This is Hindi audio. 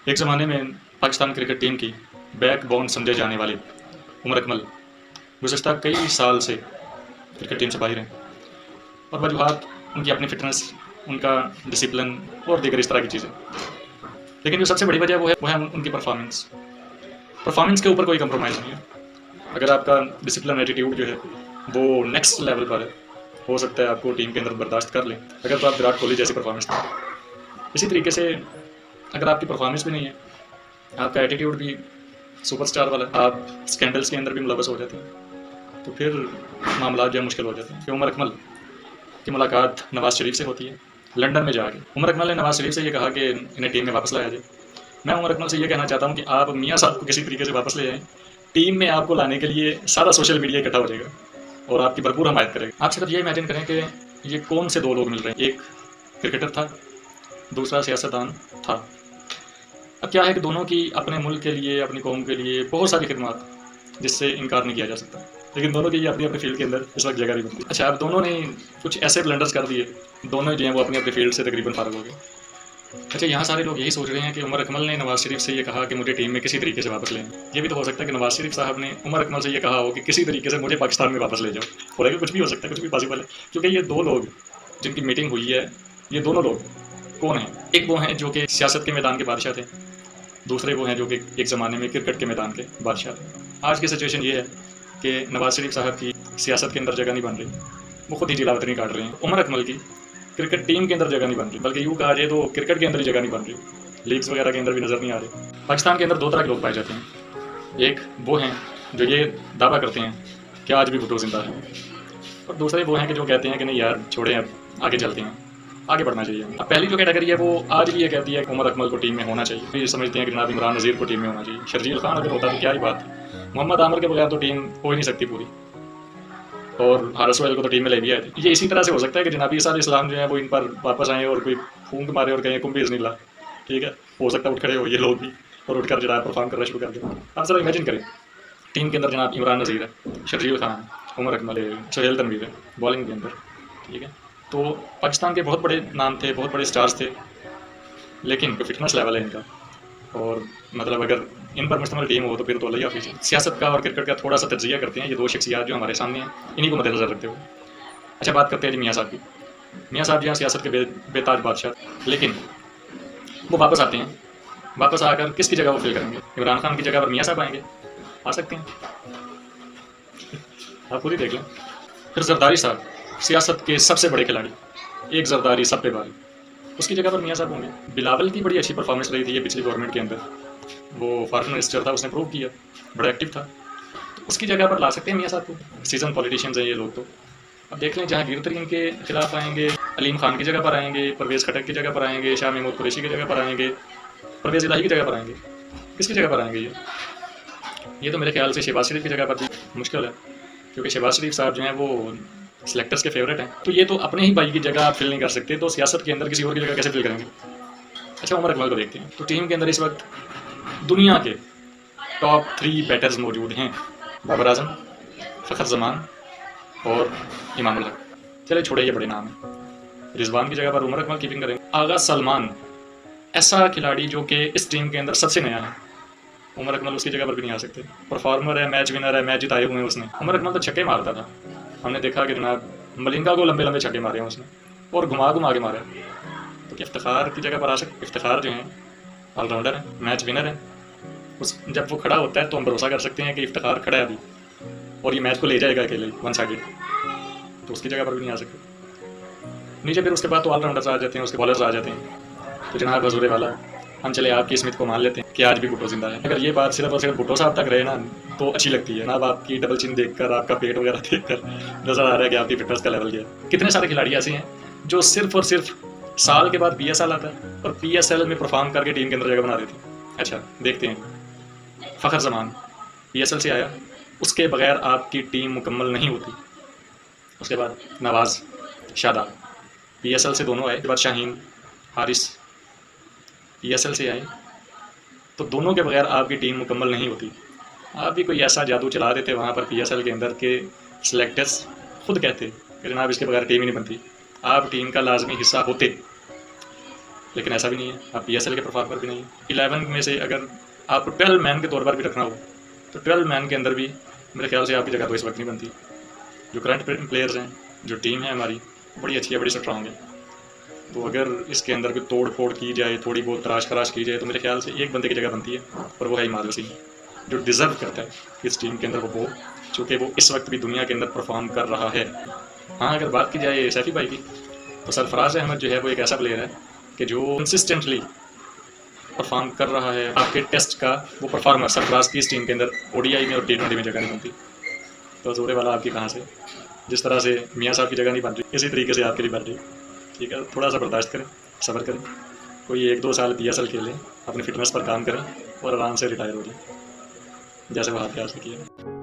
एक ज़माने में पाकिस्तान क्रिकेट टीम की बैकबोन समझे जाने वाले उमर अकमल गुज़श्ता कई साल से क्रिकेट टीम से बाहर हैं और वजूहात उनकी अपनी फ़िटनेस, उनका डिसिप्लिन और दीगर इस तरह की चीज़ें। लेकिन जो सबसे बड़ी वजह वो है उनकी परफॉर्मेंस। परफॉर्मेंस के ऊपर कोई कंप्रोमाइज़ नहीं है। अगर आपका डिसिप्लिन एटीट्यूड जो है वो नेक्स्ट लेवल पर है, हो सकता है आपको टीम के अंदर बर्दाश्त कर लें। अगर तो आप विराट कोहली जैसी परफॉर्मेंस दें। इसी तरीके से अगर आपकी परफॉर्मेंस भी नहीं है, आपका एटीट्यूड भी सुपरस्टार वाला, आप स्कैंडल्स के अंदर भी मुलवस हो जाते हैं, तो फिर मामला जो मुश्किल हो जाते हैं। कि उमर अकमल की मुलाकात नवाज़ शरीफ से होती है लंदन में जाके। उमर अकमल ने नवाज़ शरीफ से ये कहा कि इन्हें टीम में वापस लाया जाए। मैं उमर अकमल से ये कहना चाहता हूँ कि आप मियाँ साहब को किसी तरीके से वापस ले आएँ। टीम में आपको लाने के लिए सारा सोशल मीडिया इकट्ठा हो जाएगा और आपकी भरपूर हमायत करेगा। आप सिर्फ ये इमेजिन करें कि ये कौन से दो लोग मिल रहे हैं। एक क्रिकेटर था, दूसरा सियासतदान था। अब क्या है कि दोनों की अपने मुल्क के लिए, अपनी कौम के लिए बहुत सारी खिदमत जिससे इनकार नहीं किया जा सकता, लेकिन दोनों की अपनी अपनी फील्ड के अंदर इस वक्त जगह नहीं बनती। अच्छा, अब दोनों ने कुछ ऐसे ब्लंडर्स कर दिए, दोनों जो हैं वो अपनी अपनी फील्ड से तकरीबन फारग हो गए। अच्छा, यहाँ सारे लोग यही सोच रहे हैं कि उमर अकमल ने नवाज़ शरीफ से ये कहा कि मुझे टीम में किसी तरीके से वापस लें। ये भी तो हो सकता है कि नवाज़ शरीफ साहब ने उमर अकमल से ये कहा हो कि किसी तरीके से मुझे पाकिस्तान में वापस ले जाओ। और कुछ भी हो सकता है, कुछ भी पॉसिबल है, क्योंकि ये दो लोग जिनकी मीटिंग हुई है, ये दोनों लोग कौन हैं? एक वो हैं जो कि सियासत के मैदान के बादशाह थे, दूसरे वो हैं जो कि एक ज़माने में क्रिकेट के मैदान के बादशाह थे। आज की सिचुएशन ये है कि नवाज़ शरीफ साहब की सियासत के अंदर जगह नहीं बन रही, वो खुद ही जिलावतनी काट रहे हैं। उमर अकमल की क्रिकेट टीम के अंदर जगह नहीं बन रही, बल्कि यूँ कहा जाए तो क्रिकेट के अंदर ही जगह नहीं बन रही, लीग्स वगैरह के अंदर भी नज़र नहीं आ रहे। पाकिस्तान के अंदर दो तरह के लोग पाए जाते हैं। एक वो हैं जो ये दावा करते हैं कि आज भी भुट्टो जिंदा है, और दूसरे वो हैं कि जो कहते हैं कि नहीं यार छोड़ें, अब आगे चलते हैं, आगे बढ़ना चाहिए। अब पहली जो कैटेगरी है वो आज भी ये कहती है कि उमर अकमल को टीम में होना चाहिए। ये समझते हैं कि जनाब इमरान नज़ीर को टीम में होना चाहिए। शर्जील खान अगर होता तो क्या ही बात, मोहम्मद आमिर के बगैर तो टीम हो ही नहीं सकती पूरी, और हारिस सोहेल को तो टीम में ले भी आए थे। ये इसी तरह से हो सकता है कि जनाबी सारे इस्लाम जो है वो इन पर वापस आए और कोई फूंक मारे और कहें कुंभी इज़्निल्लाह, ठीक है, हो सकता है उठ खड़े हो ये लोग भी और उठकर जनाब परफॉर्म करना शुरू कर दें। आप ज़रा इमेजिन करें, टीम के अंदर जनाब इमरान नज़ीर है, शर्जील खान, उमर अकमल है, सोहेल तनवीर है बॉलिंग के अंदर, ठीक है। तो पाकिस्तान के बहुत बड़े नाम थे, बहुत बड़े स्टार्स थे, लेकिन जो फिटनेस लेवल है इनका, और मतलब अगर इन पर मुश्तमिल टीम हो तो फिर तो अल्लाह हाफिज़। सियासत का और क्रिकेट का थोड़ा सा तज्जिया करते हैं ये दो शख्सियात जो हमारे सामने हैं, इन्हीं को मद्देनज़र रखते हुए। अच्छा, बात करते हैं जी मियाँ साहब की। मियाँ साहब जो हैं सियासत के बेताज बादशाह, लेकिन वो वापस आते हैं। वापस आकर किसकी जगह वो फिल करेंगे? इमरान खान की जगह पर मियाँ साहब आएंगे? आ सकते हैं, आप खुद ही देख लें। फिर जरदारी साहब, सियासत के सबसे बड़े खिलाड़ी, एक जरदारी सब पे भारी, उसकी जगह पर मियाँ साहब होंगे। बिलावल की बड़ी अच्छी परफॉर्मेंस रही थी ये पिछली गवर्नमेंट के अंदर, वो फॉरेन मिनिस्टर था, उसने प्रूव किया, बड़ा एक्टिव था, तो उसकी जगह पर ला सकते हैं मियाँ साहब को। सीजन पॉलिटिशियंस हैं ये लोग। तो अब देख लें, जहांगीर तरीन के खिलाफ आएंगे, अलीम खान की जगह पर आएंगे, परवेज़ खटक की जगह पर आएंगे, शाह महमूद कुरैशी की जगह पर आएंगे, परवेज़ इलाही की जगह पर आएंगे, किसकी जगह पर आएंगे? ये तो मेरे ख्याल से शहबाज शरीफ की जगह पर भी मुश्किल है, क्योंकि शहबाज शरीफ साहब जो हैं वो सिलेक्टर्स के फेवरेट हैं। तो ये तो अपने ही भाई की जगह आप फिल नहीं कर सकते, तो सियासत के अंदर किसी और की जगह कैसे फिल करेंगे? अच्छा, उमर अकमल को देखते हैं। तो टीम के अंदर इस वक्त दुनिया के टॉप 3 बैटर्स मौजूद हैं, बाबर आजम, फ़खर जमान और इमामुल हक। चले छोड़े, ये बड़े नाम हैं। रिजवान की जगह पर उमर अकमल कीपिंग करेंगे। आगा सलमान, ऐसा खिलाड़ी जो कि इस टीम के अंदर सबसे नया है, उमर अकमल उसकी जगह पर भी नहीं आ सकते। परफॉर्मर है, मैच विनर है, मैच जिताए हुए हैं उसने। उमर अकमल तो छक्के मारता था, हमने देखा कि जनाब मलिंगा को लंबे लंबे छक्के मारे हैं उसने, और घुमा घुमा के मारे। तो इफ्तिखार की जगह पर आ सकते। इफ्तिखार जो हैं ऑलराउंडर है, मैच विनर है, उस जब वो खड़ा होता है तो हम भरोसा कर सकते हैं कि इफ्तिखार खड़ा है अभी और ये मैच को ले जाएगा अकेले वन साइडेड, तो उसकी जगह पर भी नहीं आ सकते। नीचे फिर उसके बाद तो ऑलराउंडर्स आ जाते हैं, उसके बॉलर्स आ जाते हैं। तो जनाब हजूर वाला, हम चले आपकी स्मिथ को मान लेते हैं कि आज भी भुट्टो जिंदा है। अगर ये बात सिर्फ और सिर्फ भुट्टो साहब तक रहे ना तो अच्छी लगती है ना। अब आपकी डबल चिन देखकर, आपका पेट वगैरह देखकर नजर आ रहा है कि आपकी फिटनेस का लेवल क्या है। कितने सारे खिलाड़ी ऐसे हैं जो सिर्फ और सिर्फ साल के बाद PSL आता है और PSL में परफॉर्म करके टीम के अंदर जगह बना देते हैं। अच्छा, देखते हैं, फ़खर जमान PSL से आया, उसके बगैर आपकी टीम मुकम्मल नहीं होती। उसके बाद नवाज़, शादाब PSL से दोनों आए। उसके बाद शाहीन, हारिस PSL से आए, तो दोनों के बगैर आपकी टीम मुकम्मल नहीं होती। आप भी कोई ऐसा जादू चला देते वहाँ पर PSL के अंदर के सिलेक्टर्स खुद कहते कि जनाब इसके बगैर टीम ही नहीं बनती, आप टीम का लाजमी हिस्सा होते। लेकिन ऐसा भी नहीं है, आप PSL के परफॉर्म पर भी नहीं है। 11 में से अगर आपको 12 मैन के तौर पर भी रखना हो तो 12 मैन के अंदर भी मेरे ख्याल से आपकी जगह तो इस वक्त नहीं बनती। जो करंट प्लेयर्स हैं, जो टीम है हमारी, बड़ी अच्छी है, बड़ी स्ट्रांग है। तो अगर इसके अंदर कोई तोड़ फोड़ की जाए, थोड़ी बहुत तराश खराश की जाए, तो मेरे ख्याल से एक बंदे की जगह बनती है, और वो है इमाद वसीम, जो डिज़र्व करता है इस टीम के अंदर वो हो, चूँकि वो इस वक्त भी दुनिया के अंदर परफॉर्म कर रहा है। हाँ, अगर बात की जाए सैफी भाई की, तो सरफराज अहमद जो है वो एक ऐसा प्लेयर है कि जो कंसिस्टेंटली परफॉर्म कर रहा है। आपके टेस्ट का वो परफॉर्मर सरफराज की इस टीम के अंदर ODI में और T20 में जगह नहीं बनती। तो जोरे वाला आपकी कहाँ से? जिस तरह से मियाँ साहब की जगह नहीं बन रही, इसी तरीके से आपके लिए बन रही। ठीक है, थोड़ा सा बर्दाश्त करें, सब्र करें, कोई 1-2 साल PSL खेलें, अपनी फिटनेस पर काम करें और आराम से रिटायर हो जाए, जैसे वो आपके हाथ से किया।